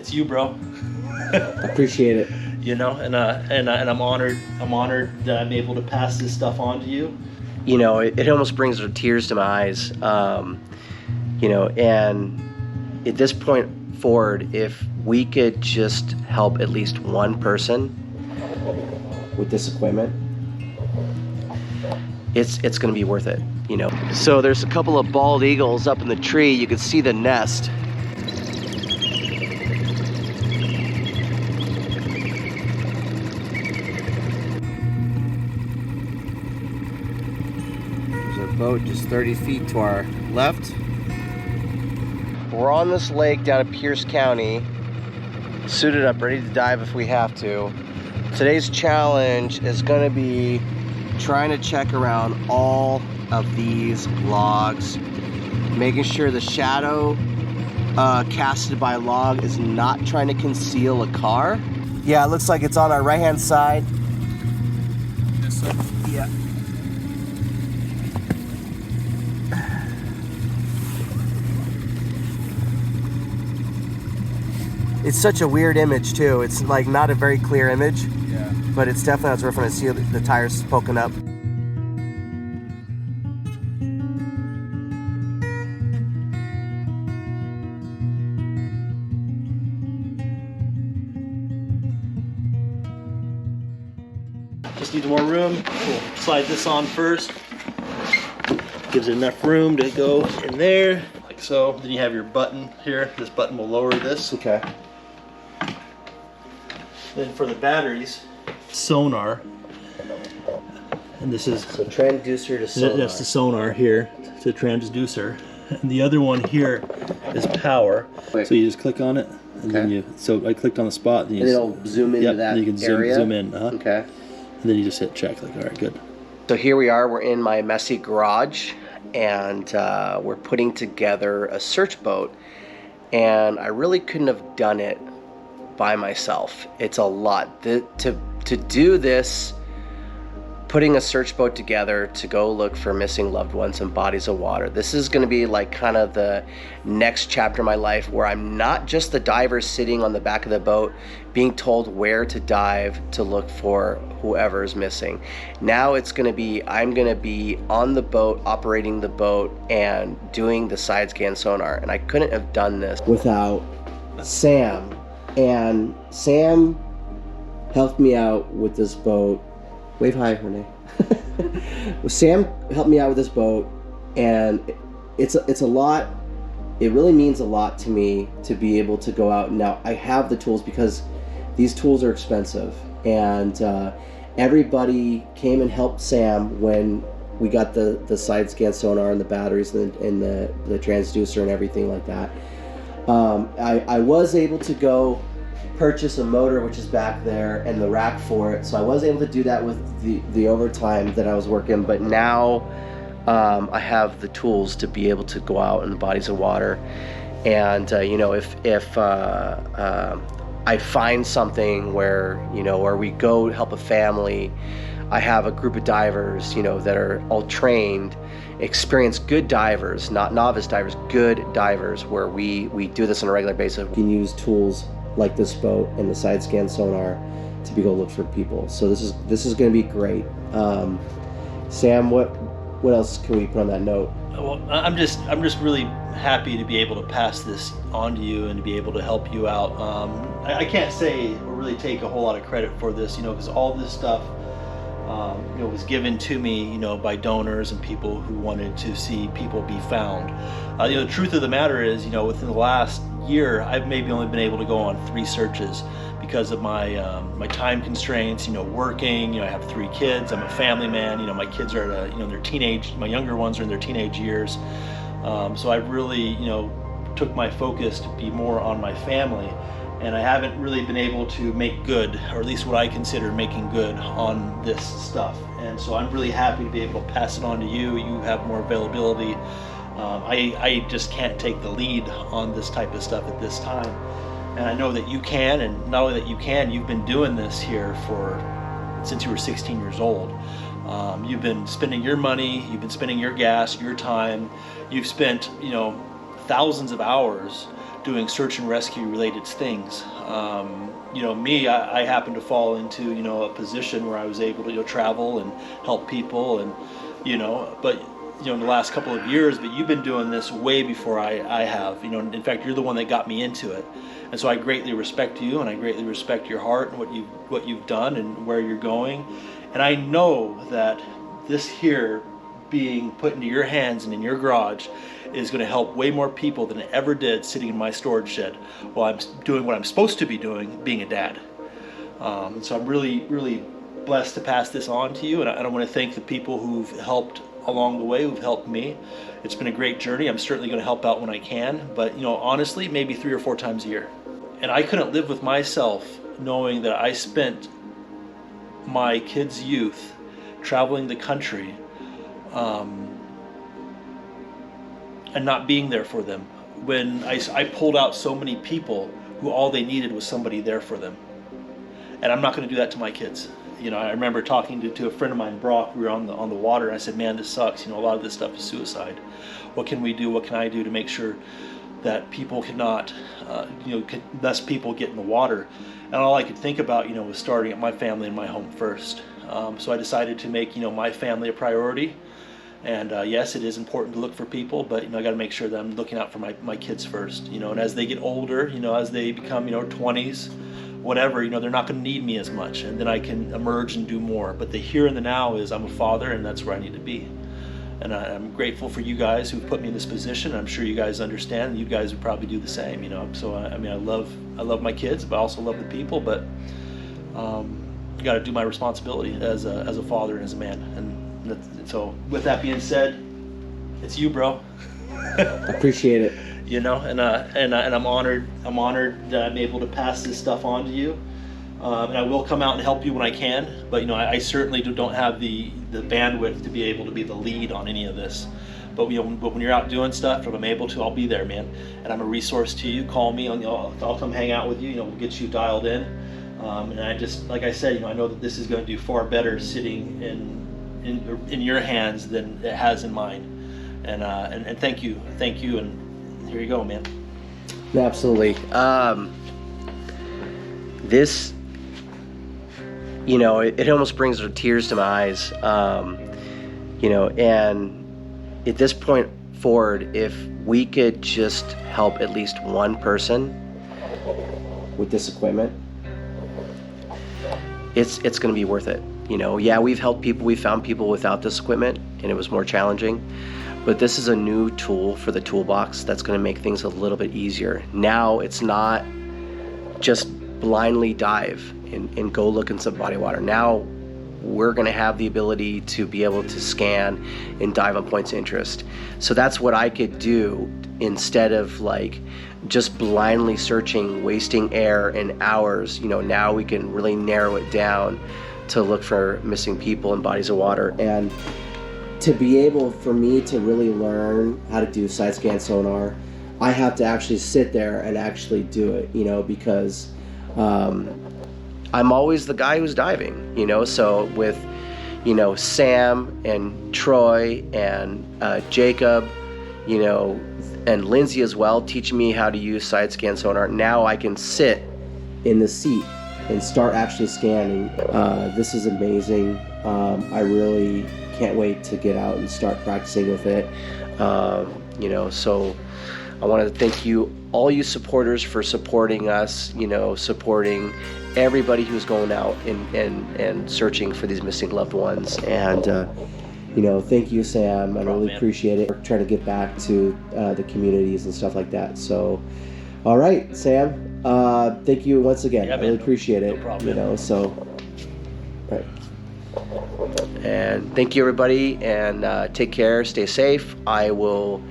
It's you, bro. Appreciate it. You know, and I'm honored. I'm honored that I'm able to pass this stuff on to you. You know, it almost brings tears to my eyes. You know, and at this point forward, if we could just help at least one person with this equipment, it's going to be worth it, you know. So there's a couple of bald eagles up in the tree. You can see the nest. There's our boat just 30 feet to our left. We're on this lake down at Pierce County, suited up, ready to dive if we have to. Today's challenge is going to be trying to check around all of these logs, making sure the shadow casted by a log is not trying to conceal a car. Yeah, it looks like it's on our right hand side. This one? Yeah. It's such a weird image too. It's like not a very clear image. Yeah. But it's definitely, I was referring to see the tires poking up. Just need more room. We'll slide this on first. Gives it enough room to go in there, like so. Then you have your button here. This button will lower this. Okay. Then for the batteries, sonar. And this is So transducer to sonar. That's the sonar here, the transducer. And the other one here is power. Wait. So you just click on it, and then Okay. you. So I clicked on the spot, and, And it'll zoom into that and you can area? zoom in. Okay. And then you just hit check. Like, all right, good. So here we are, we're in my messy garage, and we're putting together a search boat, and I really couldn't have done it by myself. It's a lot. To do this, putting a search boat together to go look for missing loved ones in bodies of water, this is going to be like kind of the next chapter of my life where I'm not just the diver sitting on the back of the boat being told where to dive to look for whoever is missing. Now it's going to be, I'm going to be on the boat, operating the boat, and doing the side scan sonar. And I couldn't have done this without Sam. And Sam helped me out with this boat. Wave hi, Renee. Sam helped me out with this boat, and it's a lot. It really means a lot to me to be able to go out. Now I have the tools because these tools are expensive, and everybody came and helped Sam when we got the side scan sonar and the batteries and the transducer and everything like that. I was able to go purchase a motor, which is back there, and the rack for it, so I was able to do that with the overtime that I was working. But now I have the tools to be able to go out in the bodies of water, and you know, if I find something where, you know, or we go help a family, I have a group of divers, you know, that are all trained, experienced, good divers, not novice divers, good divers, where we do this on a regular basis. We can use tools like this boat and the side scan sonar to go look for people. So this is going to be great. Sam, what else can we put on that note? Well, I'm just really happy to be able to pass this on to you and to be able to help you out. I can't say or really take a whole lot of credit for this, you know, because all this stuff you know, was given to me, you know, by donors and people who wanted to see people be found. You know, the truth of the matter is, you know, within the last year, I've maybe only been able to go on 3 searches because of my my time constraints. You know, working. You know, I have 3 kids. I'm a family man. You know, my kids are at their teenage. My younger ones are in their teenage years. So I really, you know, took my focus to be more on my family. And I haven't really been able to make good, or at least what I consider making good, on this stuff. And so I'm really happy to be able to pass it on to you. You have more availability. I just can't take the lead on this type of stuff at this time. And I know that you can, and not only that you can, you've been doing this here since you were 16 years old. You've been spending your money, you've been spending your gas, your time. You've spent, you know, thousands of hours doing search and rescue related things. You know, me, I happened to fall into, you know, a position where I was able to, you know, travel and help people, and, you know, but, you know, in the last couple of years, but you've been doing this way before I have, you know. In fact, you're the one that got me into it. And so I greatly respect you, and I greatly respect your heart and what you've done and where you're going. And I know that this here being put into your hands and in your garage is going to help way more people than it ever did sitting in my storage shed while I'm doing what I'm supposed to be doing, being a dad. And so I'm really, really blessed to pass this on to you, and I want to thank the people who've helped along the way, who've helped me. It's been a great journey. I'm certainly going to help out when I can, but, you know, honestly, maybe 3 or 4 times a year. And I couldn't live with myself knowing that I spent my kids' youth traveling the country and not being there for them when I pulled out so many people who all they needed was somebody there for them. And I'm not going to do that to my kids. You know, I remember talking to a friend of mine, Brock. We were on the water, and I said, "Man, this sucks. You know, a lot of this stuff is suicide. What can we do? What can I do to make sure that people cannot, you know, less people get in the water?" And all I could think about, you know, was starting at my family and my home first. So I decided to make, you know, my family a priority. And yes, it is important to look for people, but, you know, I got to make sure that I'm looking out for my kids first. You know, and as they get older, you know, as they become, you know, 20s. Whatever, you know, they're not going to need me as much, and then I can emerge and do more. But the here and the now is I'm a father, and that's where I need to be. And I'm grateful for you guys who've put me in this position. I'm sure you guys understand, and you guys would probably do the same, you know. So I mean, I love my kids, but I also love the people. But you got to do my responsibility as a father and as a man. And so, with that being said, it's you, bro. Appreciate it. You know, and I'm honored that I'm able to pass this stuff on to you, and I will come out and help you when I can. But, you know, I certainly don't have the bandwidth to be able to be the lead on any of this. But, you know, when you're out doing stuff, if I'm able to, I'll be there, man. And I'm a resource to you. Call me, I'll come hang out with you. You know, we'll get you dialed in. And I just, like I said, you know, I know that this is going to do far better sitting in your hands than it has in mine. And thank you, and here you go, man. Absolutely. This, you know, it almost brings tears to my eyes. You know, and at this point forward, if we could just help at least one person with this equipment, it's going to be worth it. You know, yeah, we've helped people, we found people without this equipment, and it was more challenging. But this is a new tool for the toolbox that's going to make things a little bit easier. Now it's not just blindly dive and go look in some body water. Now we're going to have the ability to be able to scan and dive on points of interest. So that's what I could do instead of like just blindly searching, wasting air and hours. You know, now we can really narrow it down to look for missing people in bodies of water. And to be able for me to really learn how to do side scan sonar, I have to actually sit there and actually do it, you know, because I'm always the guy who's diving, you know. So with, you know, Sam and Troy and Jacob, you know, and Lindsay as well, teaching me how to use side scan sonar, now I can sit in the seat and start actually scanning. This is amazing. I really can't wait to get out and start practicing with it. You know, so I want to thank you, all you supporters, for supporting us, you know, supporting everybody who's going out and searching for these missing loved ones. And you know, thank you, Sam. I really appreciate it. We're trying to get back to the communities and stuff like that. So all right, Sam, thank you once again. Yeah, I really appreciate it. No problem. You know, so right. And thank you, everybody, and take care, stay safe. I will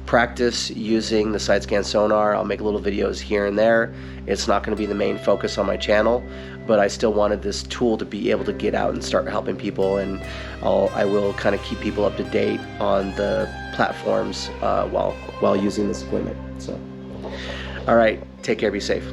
practice using the side scan sonar. I'll make little videos here and there. It's not going to be the main focus on my channel, but I still wanted this tool to be able to get out and start helping people, and I will kind of keep people up to date on the platforms while using this equipment. So all right, take care, be safe.